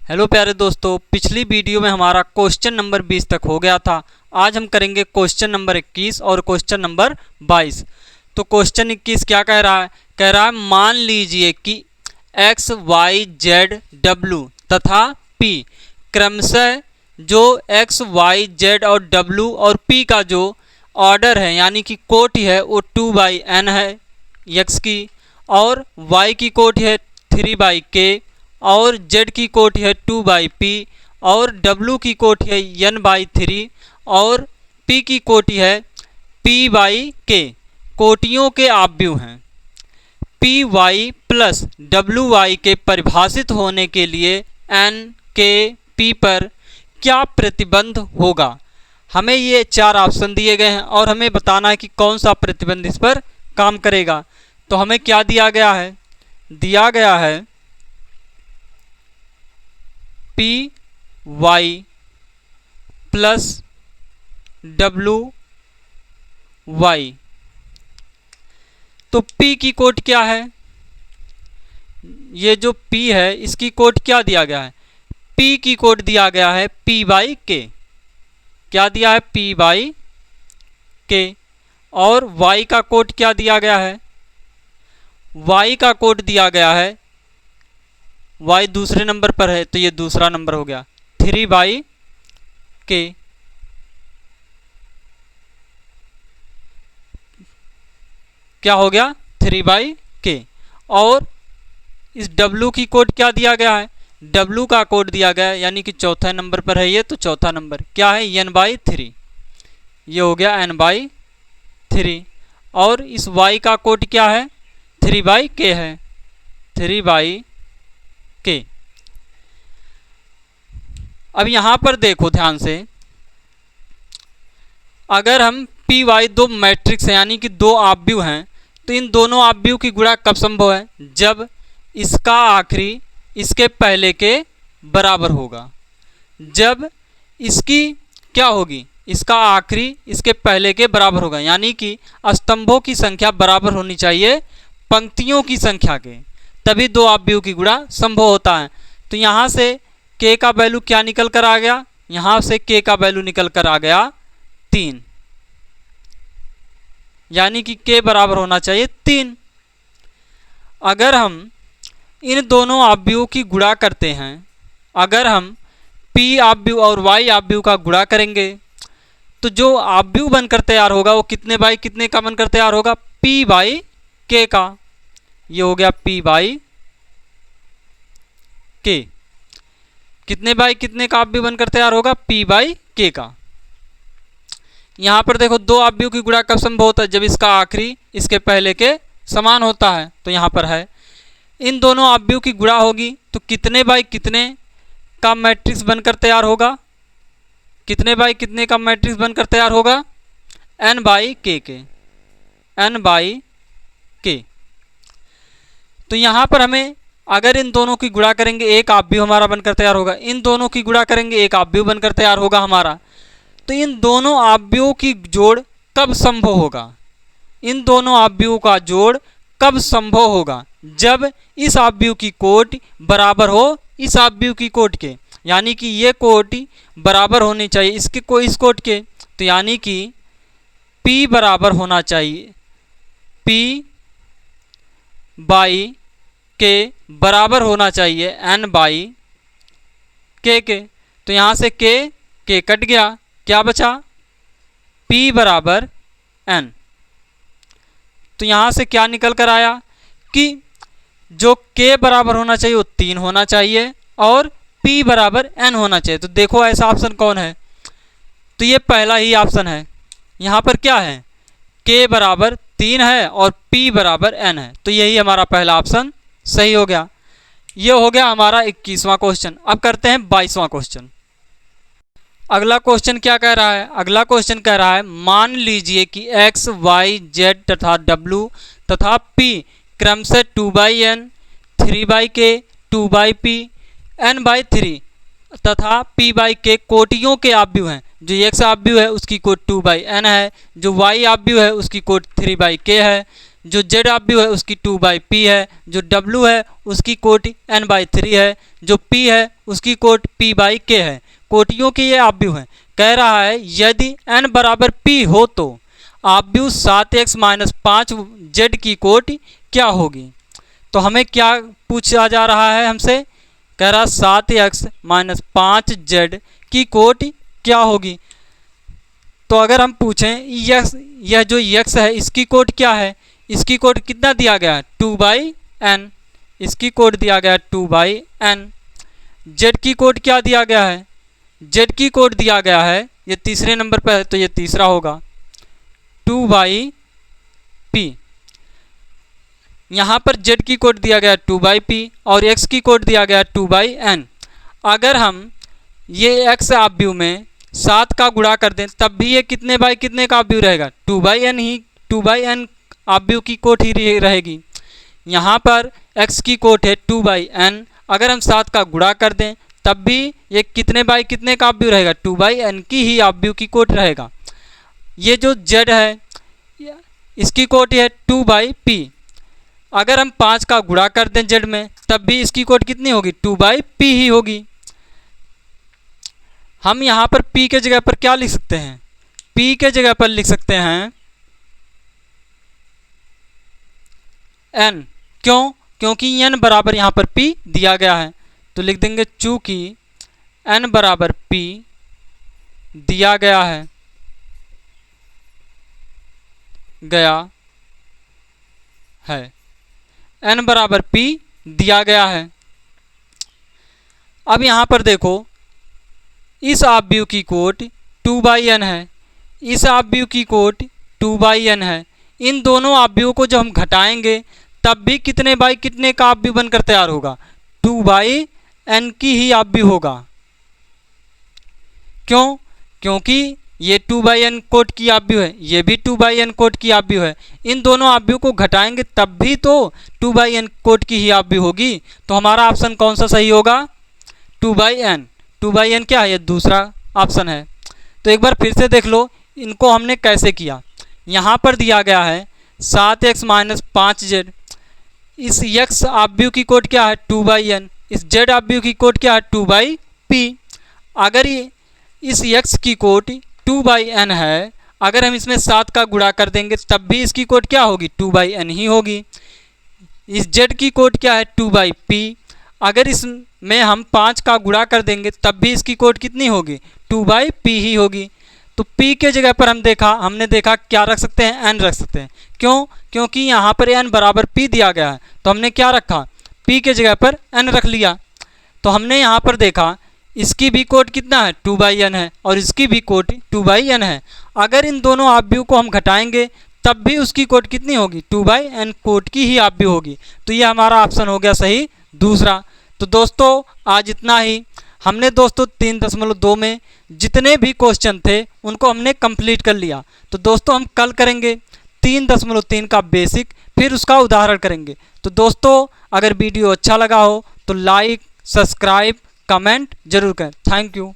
Hello प्यारे दोस्तों, पिछली वीडियो में हमारा क्वेश्चन नंबर 20 तक हो गया था। आज हम करेंगे क्वेश्चन नंबर 21 और क्वेश्चन नंबर 22। तो क्वेश्चन 21 क्या कह रहा है? कह रहा है मान लीजिए कि x, y, z, w तथा p क्रमशः जो x, y, z और w और p का जो ऑर्डर है यानी कि कोटि है वो 2/n है x की, और y की कोटि है 3/k, और z की कोटि है 2/p, और w की कोटि है n/3, और p की कोटि है p/k। कोटियों के आव्यूह हैं। py प्लस wy के परिभाषित होने के लिए n k p पर क्या प्रतिबंध होगा? हमें ये 4 ऑप्शन दिए गए हैं और हमें बताना है कि कौन सा प्रतिबंध इस पर काम करेगा। तो हमें क्या दिया गया है? दिया गया है py प्लस wy। तो p की कोट क्या है? ये जो p है इसकी कोट क्या दिया गया है? p की कोट दिया गया है p/k। क्या दिया है? p/k। और y का कोट क्या दिया गया है? y का कोट दिया गया है, y दूसरे नंबर पर है तो ये दूसरा नंबर हो गया 3/k। क्या हो गया? 3/k। और इस w की कोड क्या दिया गया है? w का कोड दिया गया है यानी कि चौथा नंबर पर है ये, तो चौथा नंबर क्या है? n/3। ये हो गया n/3। और इस y का कोड क्या है? 3/k है, 3/k। अब यहां पर देखो ध्यान से, अगर हम py दो मैट्रिक्स है यानी कि दो आव्यूह हैं, तो इन दोनों आव्यूह की गुणा कब संभव है? जब इसका आखिरी इसके पहले के बराबर होगा। जब इसकी क्या होगी? इसका आखिरी इसके पहले के बराबर होगा, यानी कि स्तंभों की संख्या बराबर होनी चाहिए पंक्तियों की संख्या के, तभी दो आव्यूह की गुणा संभव होता है। तो यहाँ से k का वैल्यू क्या निकल कर आ गया? यहाँ से k का वैल्यू निकल कर आ गया 3, यानी कि k बराबर होना चाहिए 3। अगर हम इन दोनों आव्यूह की गुणा करते हैं, अगर हम p आव्यूह और y आव्यूह का गुणा करेंगे तो जो आव्यूह बनकर तैयार होगा वो कितने बाई कितने का बनकर तैयार होगा? p/k का। ये हो गया p/k। कितने बाई कितने का आव्यूह बनकर तैयार होगा? p/k का। यहां पर देखो दो आव्यूह की गुणा कब संभव होता है? जब इसका आखिरी इसके पहले के समान होता है। तो यहां पर है इन दोनों आव्यूह की गुणा होगी तो कितने बाई कितने का मैट्रिक्स बनकर तैयार होगा? कितने बाई कितने का मैट्रिक्स बनकर तैयार होगा? n/k के, n/k। तो यहां पर हमें अगर इन दोनों की गुणा करेंगे एक आव्यूह हमारा बनकर तैयार होगा, इन दोनों की गुणा करेंगे एक आव्यूह बनकर तैयार होगा हमारा। तो इन दोनों आव्यूहों की जोड़ कब संभव होगा? इन दोनों आव्यूहों का जोड़ कब संभव होगा? जब इस आव्यूह की कोटि बराबर हो इस आव्यूह की कोटि के, यानी कि ये कोटि बराबर होनी चाहिए इसके इस कोटि के। तो यानी कि p बराबर होना चाहिए, p/k बराबर होना चाहिए n/k के। तो यहाँ से k कट गया, क्या बचा? p बराबर n। तो यहाँ से क्या निकल कर आया कि जो k बराबर होना चाहिए वो 3 होना चाहिए और p बराबर n होना चाहिए। तो देखो ऐसा ऑप्शन कौन है? तो ये पहला ही ऑप्शन है। यहाँ पर क्या है? k बराबर 3 है और p बराबर n है, तो यही हमारा पहला ऑप्शन सही हो गया। ये हो गया हमारा 21वां क्वेश्चन। अब करते हैं 22वां क्वेश्चन। अगला क्वेश्चन क्या कह रहा है? अगला क्वेश्चन कह रहा है मान लीजिए कि x, y, z तथा w तथा p क्रमशः 2/n, 3/k, 2/p, n/3 तथा p/k कोटियों के आव्यूह हैं। जो x आव्यूह है उसकी कोट 2/n है, जो y आव्यूह है उसकी कोट 3/k है। जो z आव्यूह है उसकी 2/p है, जो w है उसकी कोटि n/3 है, जो p है उसकी कोटि p/k है। कोटियों के ये आव्यूह हैं। कह रहा है यदि n बराबर p हो तो आव्यूह 7x - 5z की कोटि क्या होगी। तो हमें क्या पूछा जा रहा है हमसे, कह रहा 7x - 5z की कोटि क्या होगी। तो अगर हम पूछें यह जो x है इसकी कोटि क्या है, इसकी कोटि कितना दिया गया है 2/n, इसकी कोटि दिया गया है 2/n। z की कोटि क्या दिया गया है, z की कोटि दिया गया है, ये तीसरे नंबर पर है तो ये तीसरा होगा 2/p। यहाँ पर z की कोटि दिया गया है 2/p और x की कोटि दिया गया है 2/n। अगर हम ये x आव्यूह में 7 का गुणा कर दें तब भी ये कितने बाई कितने का आव्यूह रहेगा, 2/n ही 2/n आव्यूह की कोटि ही रहेगी। यहाँ पर x की कोटि है 2/n, अगर हम 7 का गुणा कर दें तब भी ये कितने बाई कितने का आव्यूह रहेगा, 2/n की ही आव्यूह की कोटि रहेगा। ये जो z है इसकी कोटि है 2/p, अगर हम 5 का गुणा कर दें z में तब भी इसकी कोटि कितनी होगी, 2/p ही होगी। हम यहाँ पर p के जगह पर क्या लिख सकते हैं, p के जगह पर लिख सकते हैं n। क्यों, क्योंकि n बराबर यहाँ पर p दिया गया है तो लिख देंगे चूंकि n बराबर p दिया गया है n बराबर p दिया गया है। अब यहाँ पर देखो इस आव्यूह की कोटि 2/n है, इस आव्यूह की कोटि 2/n है। इन दोनों आव्यूह को जब हम घटाएंगे तब भी कितने बाई कितने का आव्यूह बनकर तैयार होगा, 2/n की ही आव्यूह होगा। क्यों, क्योंकि ये 2/n कोटि की आव्यूह है, ये भी 2/n कोटि की आव्यूह है। इन दोनों आव्यूह को घटाएंगे तब भी तो 2/n कोटि की ही आव्यूह होगी। तो हमारा ऑप्शन कौन सा सही होगा, 2/n। 2/n क्या है, ये दूसरा ऑप्शन है। तो एक बार फिर से देख लो इनको हमने कैसे किया। यहाँ पर दिया गया है 7x - 5z, इस x आव्यूह की कोटि क्या है 2/n, इस z आव्यूह की कोटि क्या है 2/p। अगर ये इस x की कोटि 2/n है, अगर हम इसमें 7 का गुणा कर देंगे तब भी इसकी कोटि क्या होगी, 2/n ही होगी। इस z की कोटि क्या है 2/p, अगर इसमें हम 5 का गुणा कर देंगे तब भी इसकी कोटि कितनी होगी, 2/p ही होगी। तो p के जगह पर हमने देखा क्या रख सकते हैं, n रख सकते हैं। क्यों, क्योंकि यहाँ पर n बराबर p दिया गया है तो हमने क्या रखा, p के जगह पर n रख लिया। तो हमने यहाँ पर देखा इसकी भी कोटि कितना है 2/n है और इसकी भी कोटि 2/n है। अगर इन दोनों आव्यूह को हम घटाएंगे तब भी उसकी कोटि कितनी होगी, 2/n कोटि की ही आव्यूह होगी। तो ये हमारा ऑप्शन हो गया सही दूसरा। तो दोस्तों आज इतना ही। हमने दोस्तों 3.2 में जितने भी क्वेश्चन थे उनको हमने कंप्लीट कर लिया। तो दोस्तों हम कल करेंगे 3.3 का बेसिक, फिर उसका उदाहरण करेंगे। तो दोस्तों अगर वीडियो अच्छा लगा हो तो लाइक, सब्सक्राइब, कमेंट जरूर करें। Thank you.